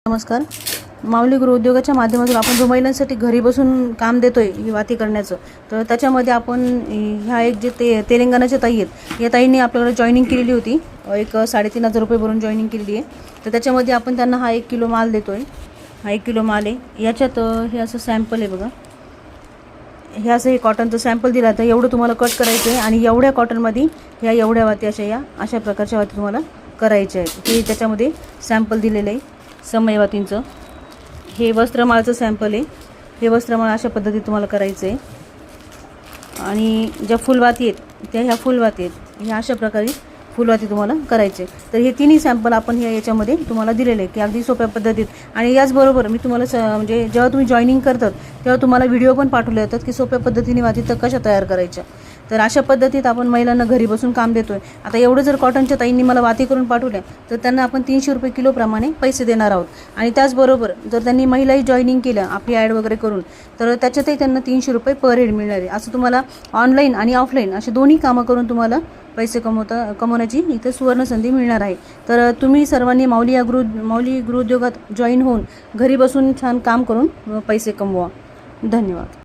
नमस्कार. माऊली गृहउद्योगाच्या माध्यमातून आपण जो महिलांसाठी घरी बसून काम देतोय ही वाती करण्याचं, तर त्याच्यामध्ये आपण ह्या एक जे तेलंगणाच्या ताई आहेत, या ताईंनी आपल्याला जॉईनिंग केलेली होती. एक 3,500 रुपये भरून जॉईनिंग केलेली आहे. तर त्याच्यामध्ये आपण त्यांना हा 1 किलो माल देतोय. हा 1 किलो माल आहे. याच्यात हे असं सॅम्पल आहे बघा. हे असं हे कॉटनचं सॅम्पल दिलं तर एवढं तुम्हाला कट करायचं आहे आणि एवढ्या कॉटनमध्ये ह्या एवढ्या वाती अशा प्रकारच्या वाती तुम्हाला करायच्या आहेत. हे त्याच्यामध्ये सॅम्पल दिलेलं आहे समय वातींचं. हे वस्त्रमाळाचं सॅम्पल आहे. हे वस्त्रमाळ अशा पद्धतीत तुम्हाला करायचं आहे. आणि ज्या फुलवाती आहेत त्या ह्या फुलवाती आहेत, ह्या अशा प्रकारे फुलवाती तुम्हाला करायचे. तर हे तिन्ही सॅम्पल आपण याच्यामध्ये तुम्हाला दिलेले आहे की अगदी सोप्या पद्धतीत. आणि याचबरोबर मी तुम्हाला म्हणजे जेव्हा तुम्ही जॉईनिंग करतात तेव्हा तुम्हाला व्हिडिओ पण पाठवले जातात की सोप्या पद्धतीने वाती तर कशा तयार करायच्या. तर अशा पद्धतीत आपण महिलांना घरी बसून काम देतोय. आता एवढं जर कॉटनच्या ताईंनी मला वाती करून पाठवल्या तर त्यांना आपण 300 रुपये किलोप्रमाणे पैसे देणार आहोत. आणि त्याचबरोबर जर त्यांनी महिलाही जॉईनिंग केलं आपली ॲड वगैरे करून, तर त्याच्यातही त्यांना 300 रुपये पर हेड मिळणार आहे. असं तुम्हाला ऑनलाईन आणि ऑफलाईन असे दोन्ही कामं करून तुम्हाला पैसे कमवण्याची इथे सुवर्ण संधी मिळणार आहे. तर तुम्ही सर्वांनी माऊली गृहउद्योगात जॉईन होऊन घरी बसून छान काम करून पैसे कमवा. धन्यवाद.